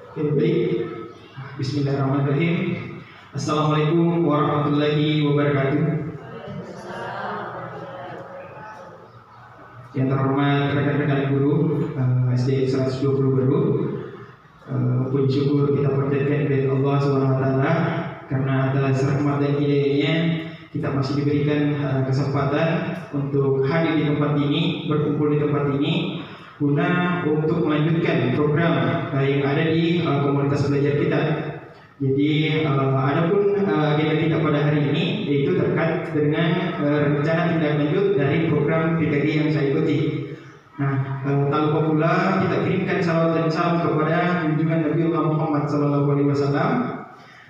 Oke, baik. Bismillahirrahmanirrahim. Assalamualaikum warahmatullahi wabarakatuh. Yang terhormat rekan-rekan guru SD 120 baru, puji syukur kita panjatkan kepada Allah SWT karena atas rahmat dan hidayahnya kita masih diberikan kesempatan untuk hadir di tempat ini, berkumpul di tempat ini guna untuk melanjutkan program yang ada di komunitas belajar kita. Jadi adapun agenda kita pada hari ini yaitu terkait dengan rencana tindak lanjut dari program PKG yang saya ikuti. Nah, tak lupa pula kita kirimkan salawat dan salam kepada junjungan Nabi Muhammad SAW,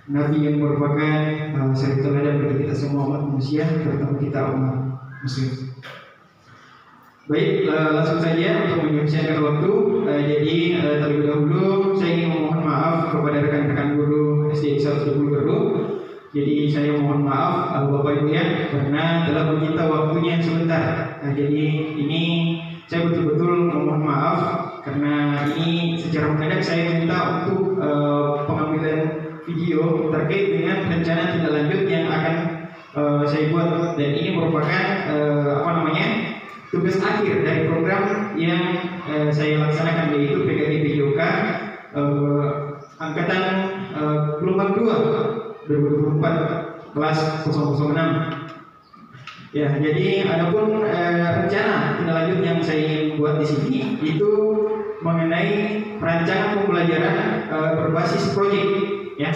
Nabi yang merupakan suri teladan bagi kita semua umat manusia, terutama kita umat Muslim. Baik, langsung saja untuk menyelesaikan waktu. Jadi terlebih dahulu saya ingin memohon maaf kepada rekan-rekan guru SD 120 baru. Jadi saya mohon maaf Bapak Ibu ya, karena telah menyita waktunya sebentar. Jadi ini saya betul-betul memohon maaf karena ini secara mendadak saya minta untuk pengambilan video terkait dengan rencana tindak lanjut yang akan saya buat, dan ini merupakan tugas akhir dari program yang saya laksanakan, yaitu PKG PJOK angkatan gelombang 2 2024 kelas 006. Ya, jadi adapun rencana tindak lanjut yang saya ingin buat di sini itu mengenai perancangan pembelajaran berbasis proyek. Ya,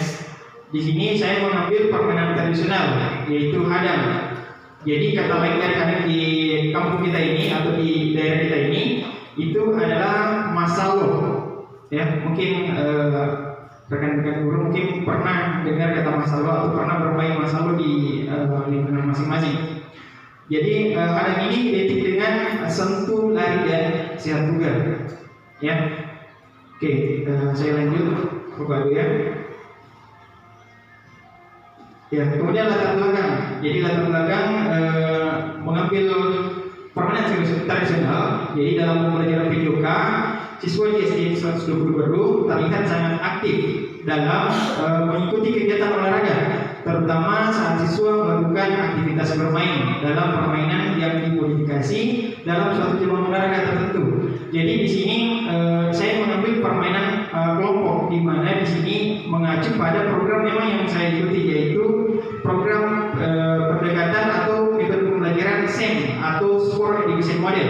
di sini saya mengambil permainan tradisional yaitu hadang. Jadi kata lain dari hadang di kampung kita ini atau di daerah kita ini itu adalah masalo. Ya, mungkin rekan-rekan guru mungkin pernah dengar kata masalo atau pernah bermain masalo di lingkungan masing-masing. Jadi hadang ini identik dengan sentuh, lari, dan sihat bugar. Ya, oke, saya lanjut Bapak Ibu ya. Ya, kemudian latar belakang. Jadi latar belakang mengambil permainan tradisional. Jadi dalam pembelajaran PJOK, siswa di SD 120 baru terlihat sangat aktif dalam mengikuti kegiatan olahraga, terutama saat siswa melakukan aktivitas bermain dalam permainan yang dimodifikasi dalam suatu cabang olahraga tertentu. Jadi di sini saya mengambil permainan kelompok, di mana di sini mengacu pada program memang yang saya ikuti, yaitu program pendekatan atau metode pembelajaran SEM atau Sport Education Model.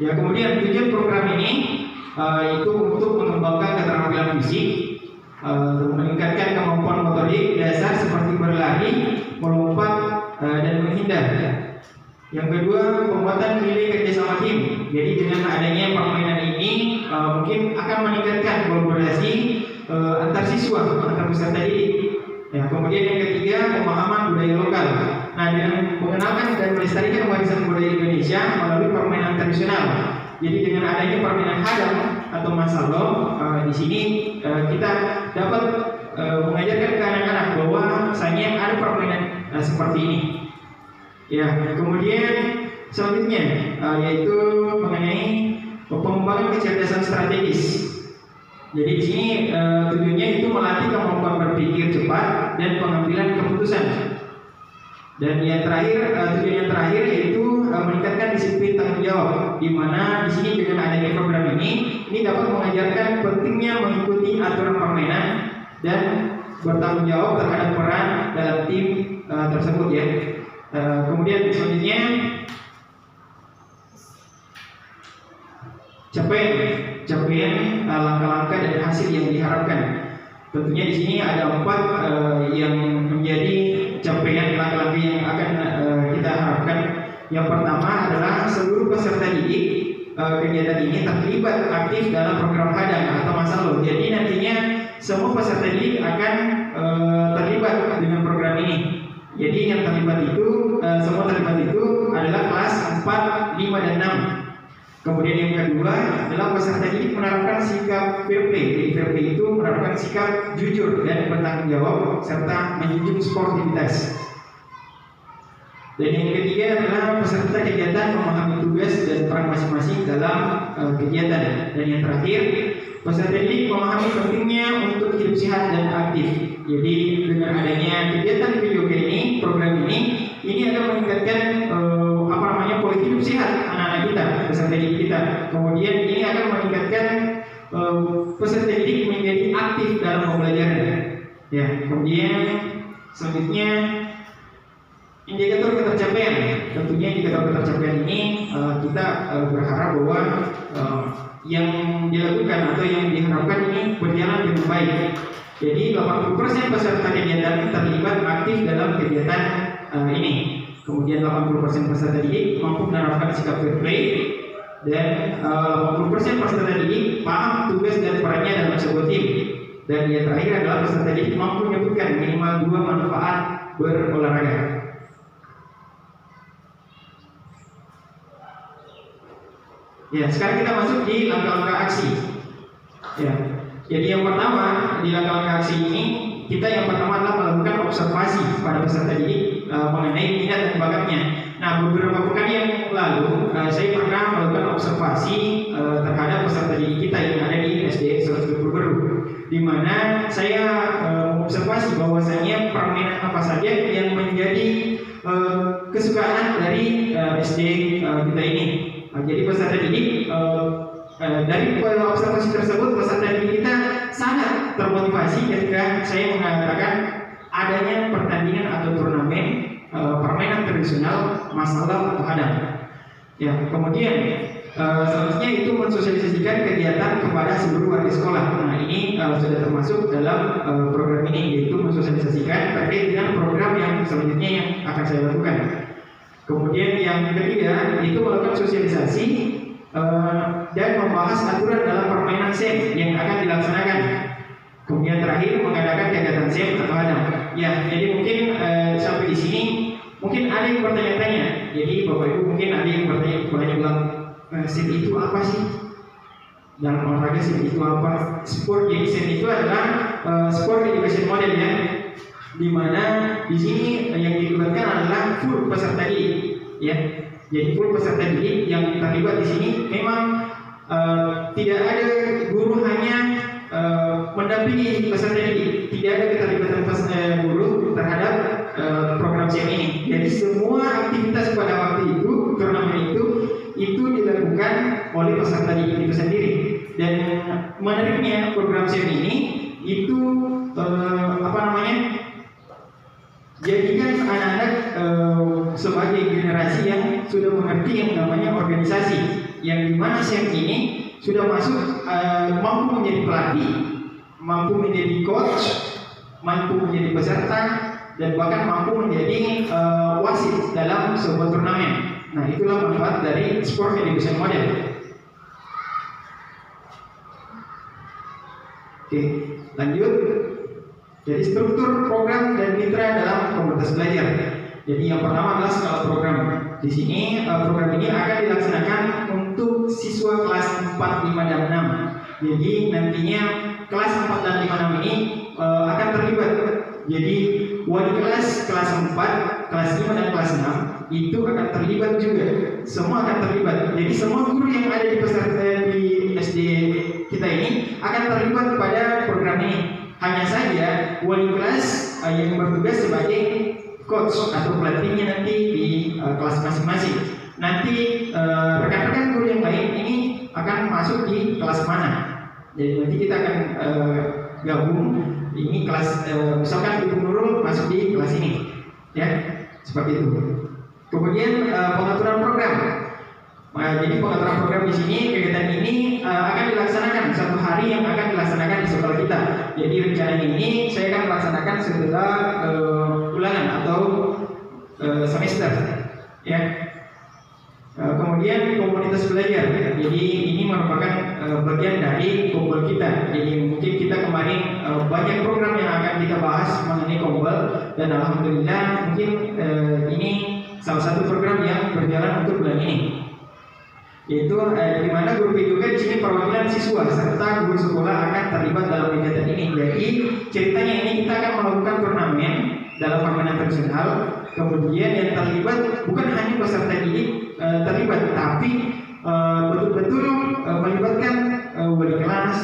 Ya, kemudian tujuan program ini itu untuk mengembangkan keterampilan fisik, meningkatkan kemampuan motorik dasar seperti berlari, melompat, dan menghindar. Yang kedua, pembuatan nilai kerjasama tim. Jadi dengan adanya permainan ini mungkin akan meningkatkan kolaborasi antar siswa, antar peserta didik. Ya, kemudian yang ketiga, pemahaman budaya lokal. Nah, dengan mengenalkan dan melestarikan warisan budaya Indonesia melalui permainan tradisional. Jadi dengan adanya permainan hadang atau masalo, di sini kita dapat mengajarkan ke anak-anak bahwa misalnya ada permainan seperti ini. Ya, kemudian selanjutnya yaitu mengenai pengembangan kecerdasan strategis. Jadi di sini tujuannya itu melatih kemampuan berpikir cepat dan pengambilan keputusan. Dan yang terakhir, tujuan yang terakhir yaitu meningkatkan disiplin tanggung jawab, di mana di sini dengan adanya program ini dapat mengajarkan pentingnya mengikuti aturan permainan dan bertanggung jawab terhadap peran dalam tim tersebut ya. Kemudian selanjutnya capaian langkah-langkah dan hasil yang diharapkan. Tentunya di sini ada 4 yang menjadi capaian langkah-langkah yang akan kita harapkan. Yang pertama adalah seluruh peserta didik kegiatan ini terlibat aktif dalam program hadang atau masalo. Jadi nantinya semua peserta didik akan terlibat dengan program ini. Jadi yang terlibat itu, semua terlibat itu adalah kelas 4, 5, dan 6. Kemudian yang kedua adalah peserta didik menerapkan sikap fair play. Jadi fair play itu menerapkan sikap jujur dan bertanggung jawab serta menjunjung sportivitas. Dan yang ketiga adalah peserta kegiatan memahami tugas dan peran masing-masing dalam kegiatan. Dan yang terakhir, peserta didik memahami pentingnya untuk hidup sehat dan aktif. Jadi dengan adanya kegiatan video ini, program ini akan meningkatkan pola hidup sehat anak-anak kita, peserta didik kita. Kemudian ini akan meningkatkan peserta didik menjadi aktif dalam pembelajaran. Ya, kemudian selanjutnya indikator ketercapaian. Tentunya indikator ketercapaian ini kita berharap bahwa yang dilakukan atau yang diharapkan ini berjalan dengan baik. Jadi 80% peserta kegiatan terlibat aktif dalam kegiatan ini. Kemudian 80% peserta didik mampu menerapkan sikap fair play, dan 80% peserta didik paham tugas dan perannya dalam sebuah tim. Dan yang terakhir adalah peserta didik mampu menyebutkan minimal 2 manfaat berolahraga. Ya, sekarang kita masuk di langkah-langkah aksi. Ya, jadi yang pertama di langkah-langkah aksi ini, kita yang pertama adalah melakukan observasi pada peserta didik mengenai minat dan bakatnya. Nah, beberapa pekan yang lalu saya pernah melakukan observasi terhadap peserta didik kita yang ada di SD 120 Baru, di mana saya observasi bahwasanya permainan apa saja yang menjadi kesukaan dari SD kita ini. Jadi peserta didik dari observasi tersebut, peserta didik kita sangat termotivasi ketika saya mengatakan adanya pertandingan atau turnamen permainan tradisional masalah atau hadang. Ya, kemudian selanjutnya itu mensosialisasikan kegiatan kepada seluruh warga sekolah. Nah, ini sudah termasuk dalam program ini, yaitu mensosialisasikan terkait dengan program yang selanjutnya yang akan saya lakukan. Kemudian yang ketiga itu melakukan sosialisasi dan membahas aturan dalam permainan SEM yang akan dilaksanakan. Kemudian terakhir mengadakan kegiatan SEM atau hadang. Ya, jadi mungkin sampai di sini mungkin ada yang bertanya-tanya. Jadi Bapak Ibu mungkin ada yang bertanya bilang SEM itu apa sih? Dalam olahraga SEM itu apa? Sport, jadi SEM itu adalah sport education model ya, di mana di sini yang dilibatkan adalah full peserta didik, ya. Jadi full peserta didik yang terlibat di sini memang tidak ada guru hanya mendampingi peserta didik, tidak ada keterlibatan guru terhadap program SEM ini. Jadi semua aktivitas pada waktu itu, turnamen itu dilakukan oleh peserta didik itu sendiri. Dan menariknya program SEM ini itu jadikan anak-anak sebagai generasi yang sudah mengerti yang namanya organisasi, yang dimana SEM ini sudah masuk mampu menjadi pelatih, mampu menjadi coach, mampu menjadi peserta, dan bahkan mampu menjadi wasit dalam sebuah turnamen. Nah, itulah manfaat dari sport education model. Oke, lanjut. Jadi struktur program dan mitra dalam komunitas belajar. Jadi yang pertama adalah skala program. Di sini program ini akan dilaksanakan untuk siswa kelas 4, 5, dan 6. Jadi nantinya kelas 4 dan 5, 6 ini akan terlibat. Jadi wali kelas 4, kelas 5, dan kelas 6 itu akan terlibat juga. Semua akan terlibat. Jadi semua guru yang ada di peserta di SD kita ini akan terlibat pada program ini. Hanya saja wali kelas yang bertugas sebagai coach atau pelatihnya nanti di kelas masing-masing. Nanti rekan-rekan guru yang lain ini akan masuk di kelas mana. Jadi nanti kita akan gabung ini kelas, misalkan Ibu Nurul masuk di kelas ini, ya, seperti itu. Kemudian pengaturan program. Jadi pengaturan program di sini, kegiatan ini akan dilaksanakan satu hari yang akan dilaksanakan di sekolah kita. Jadi rencana ini saya akan laksanakan setelah ulangan atau semester, ya. Kemudian komunitas belajar. Jadi ini merupakan bagian dari kumpul kita. Jadi mungkin kita kemarin banyak program yang akan kita bahas mengenai kumpul, dan alhamdulillah mungkin ini salah satu program yang berjalan untuk bulan ini. Yaitu di mana guru PJK di sini perwakilan siswa serta guru sekolah akan terlibat dalam kegiatan ini. Jadi ceritanya ini kita akan melakukan turnamen dalam permainan tradisional. Kemudian yang terlibat bukan hanya peserta didik terlibat, tapi betul-betul melibatkan wali kelas.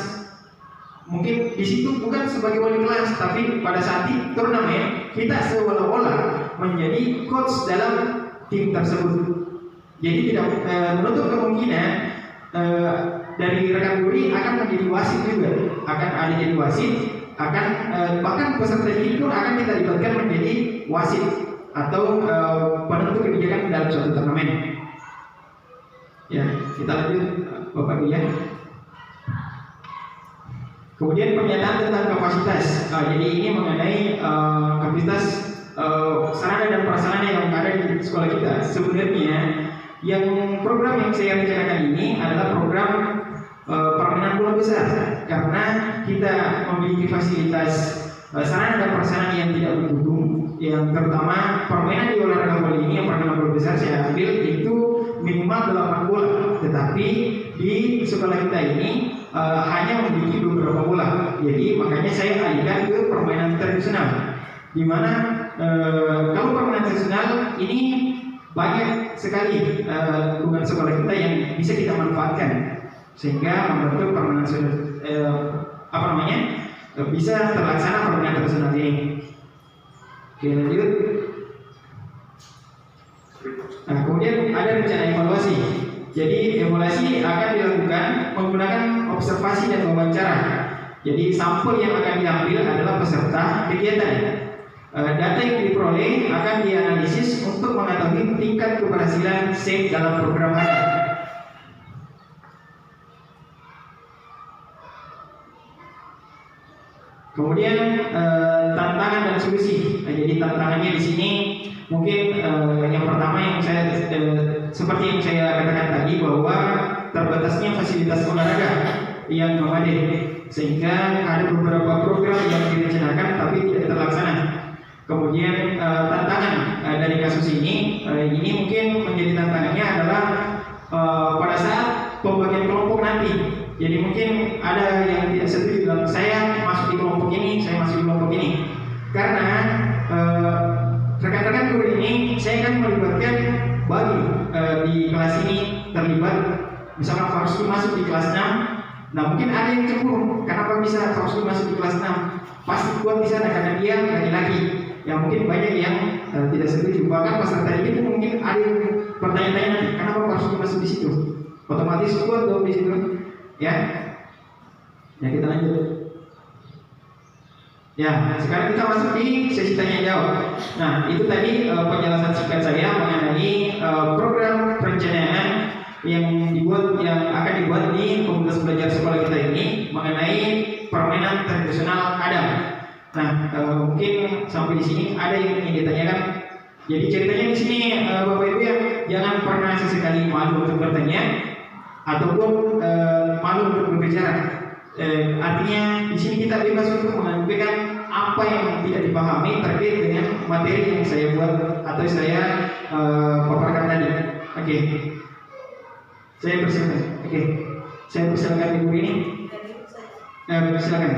Mungkin di situ bukan sebagai wali kelas, tapi pada saat itu turnamen kita seolah-olah menjadi coach dalam tim tersebut. Jadi tidak menutup kemungkinan dari rekan juri akan menjadi wasit juga, akan ada jadi wasit, akan bahkan peserta didik pun akan kita libatkan menjadi wasit atau penentu kebijakan dalam suatu turnamen. Ya, kita lanjut Bapak Ibu ya. Kemudian pernyataan tentang kapasitas. Jadi ini mengenai kapasitas sarana dan prasarana yang ada di sekolah kita. Sebenarnya yang program yang saya rencanakan ini adalah program permainan bola besar, karena kita memiliki fasilitas sarana dan prasarana yang tidak mendukung. Yang terutama permainan di olahraga volley ini, yang permainan bola besar saya ambil itu minimal 8 bola, tetapi di sekolah kita ini hanya memiliki beberapa bola. Jadi makanya saya alihkan ke permainan tradisional, di mana kalau permainan tradisional ini banyak sekali lingkungan sekolah kita yang bisa kita manfaatkan sehingga membentuk permainan bisa terlaksana permainan tradisional ini. Oke, lanjut. Nah, kemudian ada rencana evaluasi. Jadi evaluasi akan dilakukan menggunakan observasi dan wawancara. Jadi sampel yang akan diambil adalah peserta kegiatan. Data yang diperoleh akan dianalisis untuk mengetahui tingkat keberhasilan SAFE dalam program ADAM. Kemudian tantangan dan solusi. Jadi tantangannya di sini mungkin yang pertama yang saya seperti yang saya katakan tadi, bahwa terbatasnya fasilitas olahraga yang memadai sehingga ada beberapa program yang direncanakan tapi tidak terlaksana. Kemudian tantangan dari kasus ini mungkin menjadi tantangannya adalah pada saat pembagian kelompok nanti. Jadi mungkin ada yang tidak setuju bilang saya masuk di kelompok ini, saya masuk di kelompok ini, karena rekan-rekan guru ini saya akan melibatkan bagi di kelas ini terlibat, misalkan Farski masuk di kelas 6. Nah mungkin ada yang cemburu, kenapa bisa Farski masuk di kelas 6? Pasti kuat di sana karena dia laki-laki. Ya mungkin banyak yang tidak setuju. Bahkan peserta ini mungkin ada yang bertanya-tanya, kenapa Farski masuk di situ? Otomatis kuat dong di situ. Ya kita lanjut. Ya, sekarang kita masuk di sesi tanya jawab. Nah, itu tadi penjelasan singkat saya mengenai program perencanaan yang akan dibuat di komunitas belajar sekolah kita ini mengenai permainan tradisional ADAM. Nah, mungkin sampai di sini ada yang ingin ditanyakan. Jadi ceritanya di sini Bapak Ibu ya, jangan pernah sesekali malu untuk bertanya ataupun malu untuk berbicara. Artinya di sini kita bebas untuk menyampaikan apa yang tidak dipahami terkait dengan materi yang saya buat atau saya paparkan tadi. Oke. Saya persilakan. Oke. Saya persilakan Ibu ini. Silakan.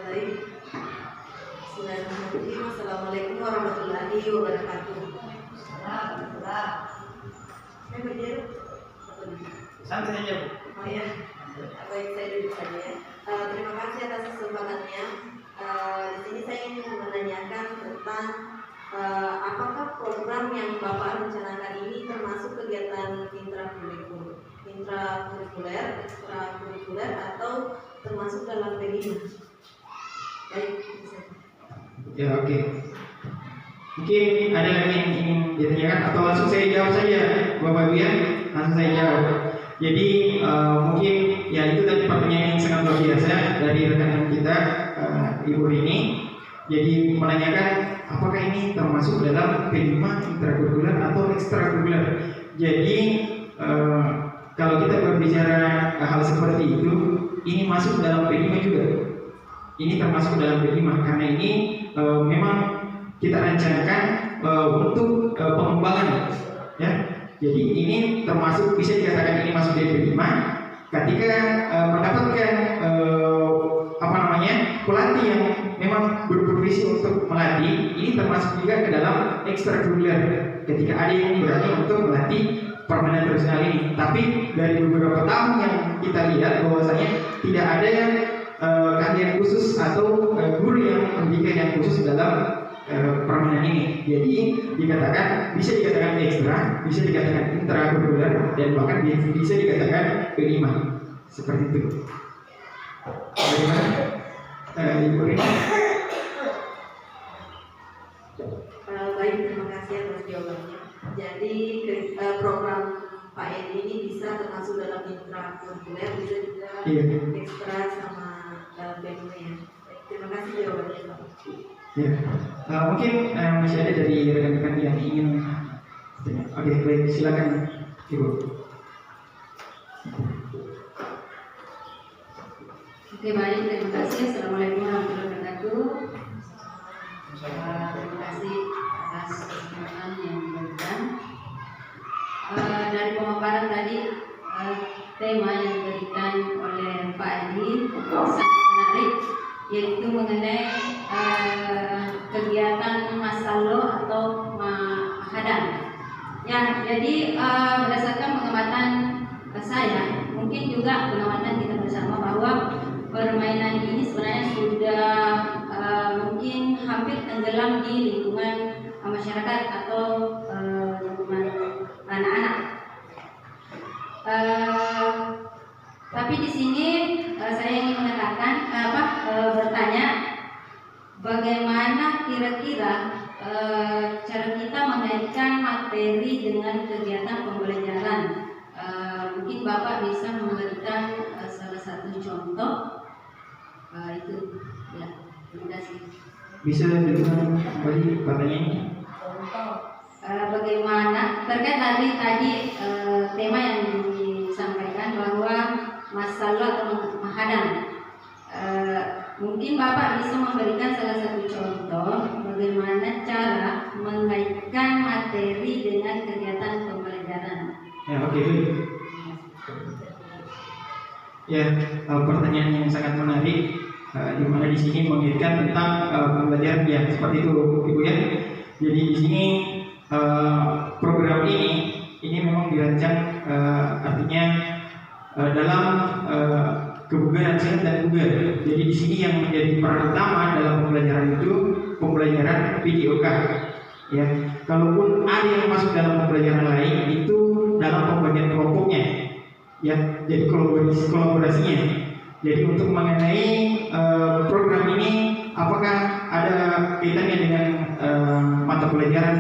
Baik. Bismillahirrahmanirrahim. Assalamualaikum warahmatullahi wabarakatuh. Saya berdiri. Santai saja, Bu. Oh ya. Baik, saya duduk saja ya. Terima kasih atas kesempatannya. Di sini saya ingin menanyakan tentang apakah program yang Bapak rencanakan ini termasuk kegiatan intrakurikuler, ekstrakurikuler atau termasuk dalam PDIMA? Baik, Ya, oke. Mungkin ada lagi yang ingin ditanyakan atau langsung saya jawab saja, Bapak Ibu ya. Langsung saya jawab. Jadi mungkin ya itu tadi pertanyaan yang sangat luar biasa dari rekan kita Ibu Rini. Jadi menanyakan apakah ini termasuk dalam PDIMA intrakurikuler atau ekstrakurikuler. Jadi kalau kita berbicara hal seperti itu, ini masuk dalam PDIMA juga. Ini termasuk dalam PDIMA karena ini memang kita rencanakan untuk pengembangan, ya. Jadi ini termasuk bisa dikatakan ini masuk dari PDIMA ketika mendapatkan pelatih yang memang berprofesi untuk melatih. Ini termasuk juga ke dalam ekstrakurikuler ketika ada yang berani untuk melatih permainan tradisional ini. Tapi dari beberapa tahun yang kita lihat bahwasanya tidak ada yang keahlian khusus atau guru yang pendidikan yang khusus dalam permainan ini. Jadi bisa dikatakan ekstra, bisa dikatakan intrakurikuler, dan bahkan bisa dikatakan kelima. Seperti itu. Bagaimana? Ibu Rina? Baik, terima kasih atas jawabannya. Jadi program Pak Edi ini bisa termasuk dalam intrakurikuler, bisa juga ekstra sama BEM ya. Terima kasih jawabannya Pak. Ya, mungkin masih ada dari rekan-rekan yang ingin bertanya. Oke, baik, silakan Ibu. Oke, baik, terima kasih. Assalamualaikum warahmatullahi wabarakatuh. Terima kasih atas kesempatan yang diberikan. Dari pemaparan tadi, tema yang diberikan oleh Pak Edi sangat menarik, yaitu mengenai kegiatan masalo atau mahadam. Ya, jadi berdasarkan pengamatan saya, mungkin juga pengamatan kita bersama bahwa permainan ini sebenarnya sudah mungkin hampir tenggelam di lingkungan masyarakat atau lingkungan anak-anak. Tapi di sini saya ingin mengatakan bertanya bagaimana kira-kira cara kita mengaitkan materi dengan kegiatan pembelajaran. Mungkin Bapak bisa memberikan salah satu contoh. Itu ya, terima kasih. Bisa diulang kembali pertanyaannya? Bagaimana terkait tadi tema yang disampaikan bahwa masalah atau mahadam. Mungkin Bapak bisa memberikan salah satu contoh bagaimana cara mengaitkan materi dengan kegiatan pembelajaran. Ya, oke. Ya, pertanyaan yang sangat menarik, di mana di sini mengaitkan tentang pembelajaran ya, seperti itu Ibu ya. Jadi di sini program ini memang dirancang artinya dalam kebugaran sehat dan bugar. Jadi di sini yang menjadi peran utama dalam pembelajaran itu pembelajaran PJOK. Ya, kalaupun ada yang masuk dalam pembelajaran lain itu dalam pembagian kelompoknya. Ya, jadi kolaborasinya. Jadi untuk mengenai program ini, apakah ada kaitannya dengan mata pelajaran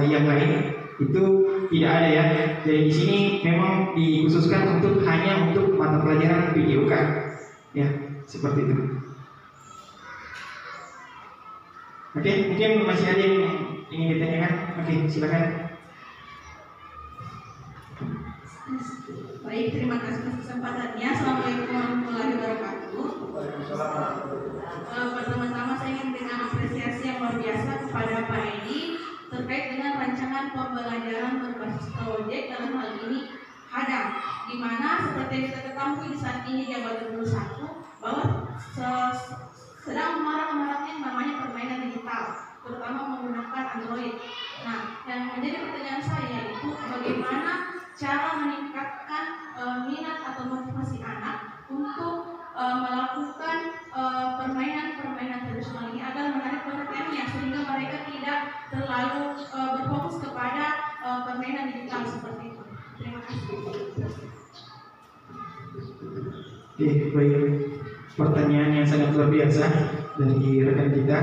yang lain? Itu tidak ada ya. Jadi di sini memang dikhususkan hanya untuk mata pelajaran PJOK. Ya, seperti itu. Oke, mungkin masih ada yang ingin ditanyakan? Oke, silakan. Baik, terima kasih atas kesempatannya. Assalamualaikum warahmatullahi wabarakatuh. Pertama-tama saya ingin dengan apresiasi yang luar biasa kepada Pak Edi terkait dengan rancangan pembelajaran berbasis proyek dalam hal ini hadam, di mana seperti yang kita ketahui di saat ini di abad 21 bahwa sedang marak-maraknya namanya permainan digital, terutama menggunakan Android. Nah, yang menjadi pertanyaan saya itu bagaimana cara meningkatkan minat atau motivasi anak untuk melakukan permainan tradisional ini agar menarik perhatiannya sehingga mereka tidak terlalu berfokus kepada permainan digital seperti itu. Terima kasih. Oke, baik. Pertanyaan yang sangat luar biasa dari rekan kita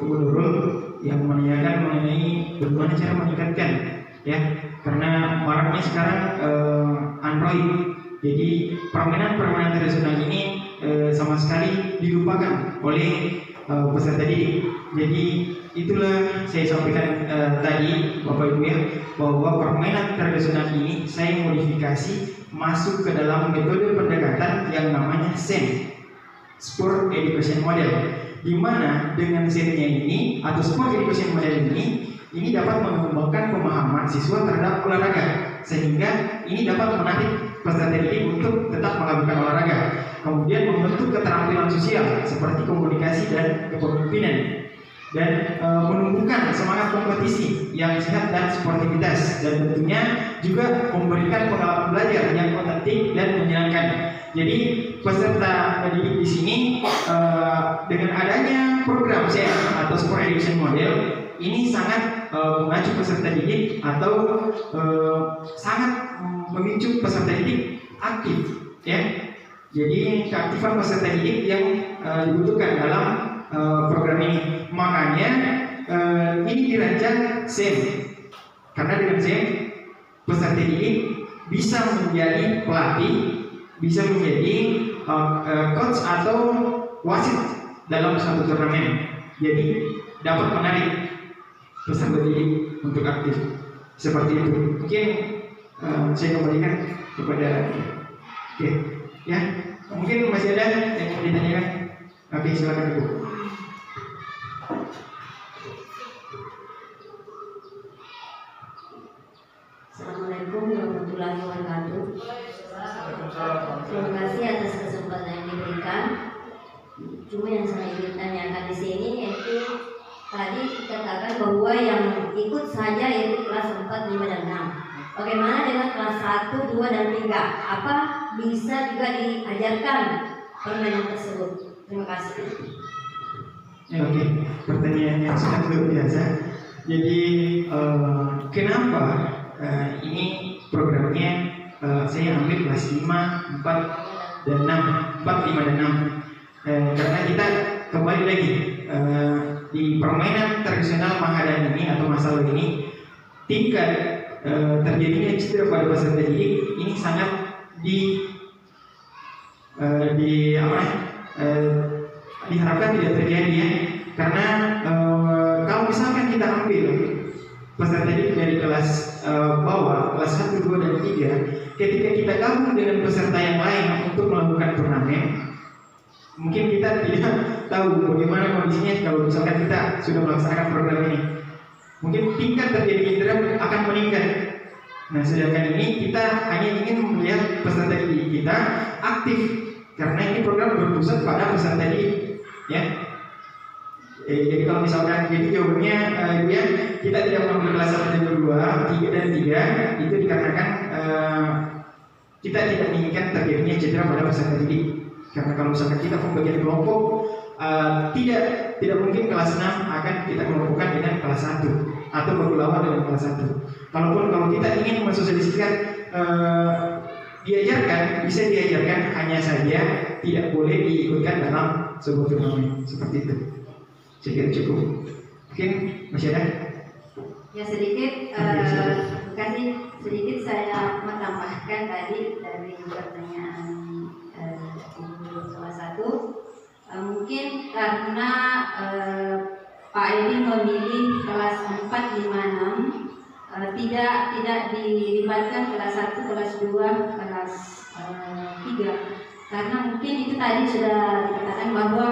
Ibu Nurul yang menanyakan mengenai bagaimana cara meningkatkan ya, karena maraknya sekarang Android. Jadi permainan tradisional ini sama sekali dilupakan oleh peserta didik. Jadi itulah saya sampaikan tadi Bapak Ibu ya, bahwa permainan tradisional ini saya modifikasi masuk ke dalam metode pendekatan yang namanya SEM, Sport Education Model, di mana dengan SEM-nya ini atau Sport Education Model ini dapat mengembangkan pemahaman siswa terhadap olahraga, sehingga ini dapat menarik peserta didik untuk tetap melakukan olahraga. Kemudian membentuk keterampilan sosial seperti komunikasi dan kepemimpinan. dan menumbuhkan semangat kompetisi yang sehat dan sportivitas, dan tentunya juga memberikan pengalaman belajar yang otentik dan menyenangkan. Jadi peserta didik di sini dengan adanya program SEA atau Sport Education Model ini sangat mengacu peserta didik atau sangat memicu peserta didik aktif, ya. Jadi keaktifan peserta didik yang dibutuhkan dalam program ini. Makanya ini dirancang SEM, karena dengan SEM peserta didik bisa menjadi pelatih, bisa menjadi coach atau wasit dalam suatu turnamen. Jadi dapat menarik peserta didik untuk aktif seperti itu. Mungkin saya kembalikan kepada ya, mungkin masih ada yang mau ditanyakan. Oke, silakan Ibu. Assalamualaikum warahmatullahi wabarakatuh. Terima kasih atas kesempatan yang diberikan. Cuma yang saya ingin tanyakan di sini yaitu tadi dikatakan bahwa yang ikut saja yaitu kelas 4, 5, dan 6. Bagaimana dengan kelas 1, 2, dan 3? Apa bisa juga diajarkan permainan tersebut? Terima kasih. Ya, oke, pertanyaan yang sangat luar biasa. Jadi kenapa ini programnya saya ambil kelas 5, 4, dan 6, 4, 5, dan 6? Karena kita kembali lagi di permainan tradisional Mahadam ini atau Masal ini, tingkat terjadinya cedera pada peserta didik ini sangat diharapkan tidak terjadi, ya. Karena kalau misalkan kita ambil peserta didik dari kelas bawah, kelas 1, 2, dan 3, ketika kita gabung dengan peserta yang lain untuk melakukan turnamen, mungkin kita tidak tahu bagaimana kondisinya kalau misalkan kita sudah melaksanakan program ini. Mungkin tingkat terjadi cedera akan meningkat. Nah, sedangkan ini kita hanya ingin melihat peserta didik kita aktif, karena ini program berpusat pada peserta didik, ya. Jadi kalau misalkan jadi jawabannya ya, kita tidak mengambil kelas 1 dan 2, 3 dan 3 itu dikarenakan kita tidak menginginkan terjadinya cedera pada peserta didik. Karena kalau misalkan kita pembagian kelompok, tidak mungkin kelas 6 akan kita kelompokkan dengan kelas 1 atau berlawan dengan kelas 1. Kalau kita ingin mensosialisasikan bisa diajarkan, hanya saja tidak boleh diikutkan dalam sebuah turnamen seperti itu. Saya kira cukup. Mungkin masih ada? Ya, sedikit saya menambahkan tadi dari pertanyaan salah satu, mungkin karena Pak Edi memilih kelas 4, 5, 6, tidak dilibatkan kelas 1, kelas 2, kelas 3, karena mungkin itu tadi sudah dikatakan bahwa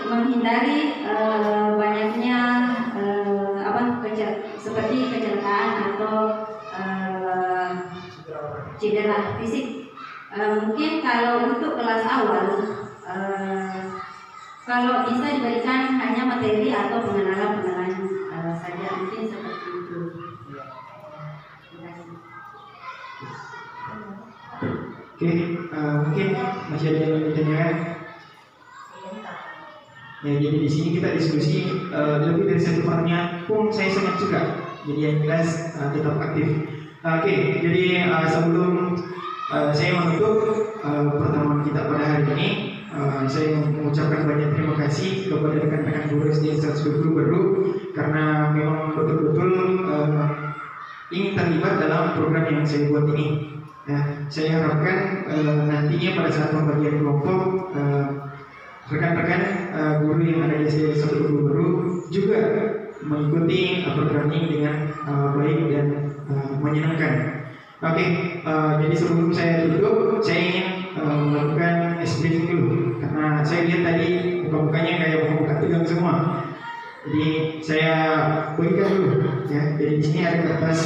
menghindari banyaknya seperti kecelakaan atau cedera fisik. Mungkin kalau untuk kelas awal, kalau bisa diberikan hanya materi atau pengenalan saja, mungkin seperti itu. Terima kasih. Oke, mungkin masih ada yang ditanyakan. Ya, jadi di sini kita diskusi lebih dari satu pertanyaan pun saya sangat suka. Jadi yang jelas tetap aktif. Oke, jadi sebelum saya menutup pertemuan kita pada hari ini, saya mengucapkan banyak terima kasih kepada rekan-rekan guru SD 120 baru, karena memang betul-betul ingin terlibat dalam program yang saya buat ini. Nah, saya harapkan nantinya pada saat pembagian kelompok, rekan-rekan guru yang ada di SD 120 baru juga mengikuti program ini dengan baik dan menyenangkan. Oke, jadi sebelum saya tutup, saya ingin melakukan briefing dulu, karena saya lihat tadi muka-mukanya kayak muka tegang semua. Jadi saya berikan dulu, ya. Jadi di sini ada kertas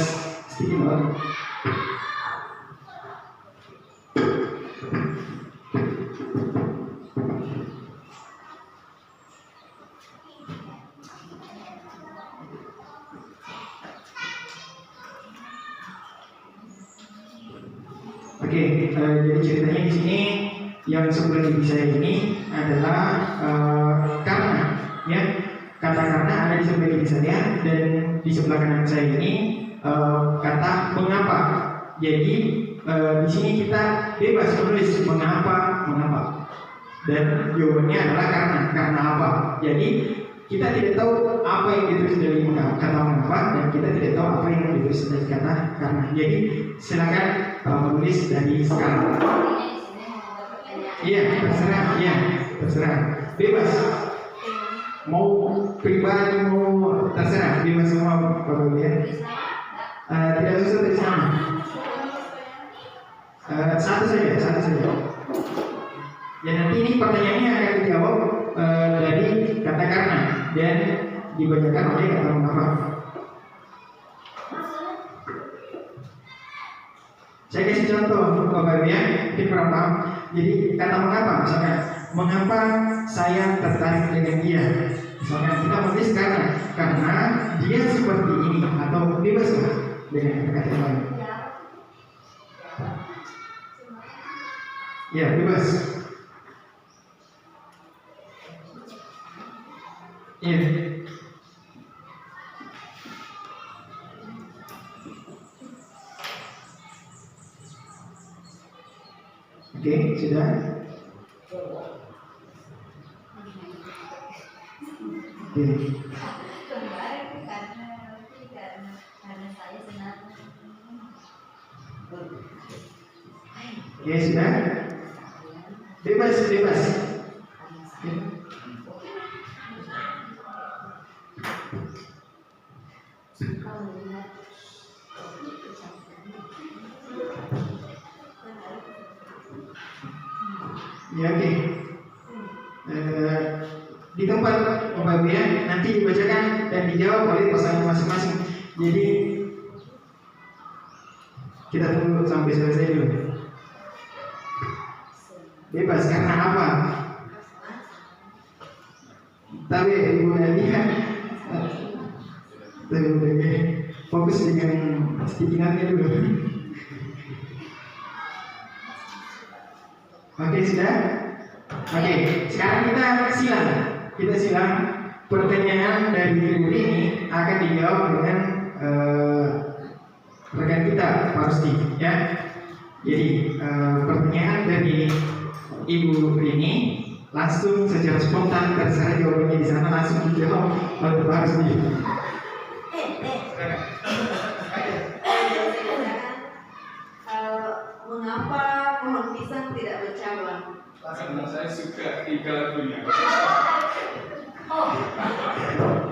sticky note. Oke, jadi ceritanya di sini yang sebelah gigi saya ini adalah karena, ya, kata karena ada di sebelah gigi saya dan di sebelah kanan saya ini kata mengapa. Jadi di sini kita bebas menulis mengapa, dan jawabannya adalah karena apa. Jadi kita tidak tahu apa yang ditulis dari kata mengapa dan kita tidak tahu apa yang ditulis dari kata karena. Jadi silakan menulis dari sekarang. Iya, terserah, bebas. Mau pribadi, mau terserah, bebas semua Bapak Ibu ya. Tidak usah dari sana. Satu saja. Ya, nanti ini pertanyaannya akan dijawab dari kata karena dan dibacakan oleh kata mengapa. Saya kasih contoh untuk Bapak Ibu ya, mungkin kurang paham. Jadi kata mengapa, misalkan mengapa saya tertarik dengan dia. Misalkan kita menulis karena dia seperti ini, atau bebas lah dengan kata-kata lain. Ya, bebas. Iya. Oke, sudah. Oke. Karena saya senang. Oke, sudah. Bebas. Oke. Ya, oke. Di tempat Bapak Ibu ya, nanti dibacakan dan dijawab oleh pasangan masing-masing. Jadi kita tunggu sampai selesai dulu. Bebas karena apa? Tapi Ibu Nadia fokus dengan stickingannya dulu. Oke, sudah? Oke, sekarang kita silang pertanyaan dari Ibu ini akan dijawab dengan rekan kita Pak Rusdi, ya. Jadi pertanyaan dari Ibu ini langsung secara spontan, terserah jawabannya di sana, langsung dijawab oleh Pak Rusdi. Mengapa pohon pisang tidak bercabang? Karena saya suka tiga lagunya.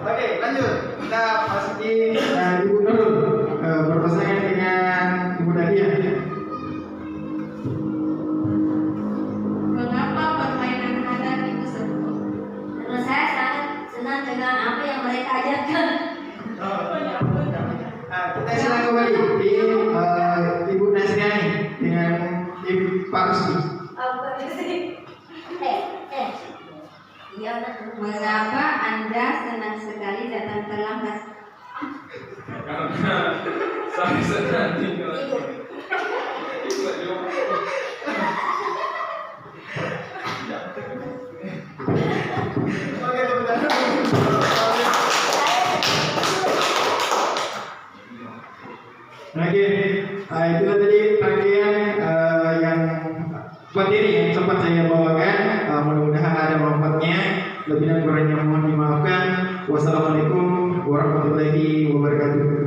Oke, lanjut. Kita masuki Ibu Nurul berpasangan dengan Ibu Nadia. Mengapa permainan hadang itu seru? Karena saya sangat senang dengan apa yang mereka ajarkan. Kita silakan kembali di Ibu Nasriani dengan Ibu Pak Rusdi. Mengapa Anda senang sekali datang terlambat? Karena saya sedang tinggal. Oke, itulah tadi rangkaian yang materi yang sempat saya bawakan. Mudah-mudahan ada manfaatnya. Lebih dan kurangnya mohon dimaafkan. Wassalamualaikum warahmatullahi wabarakatuh.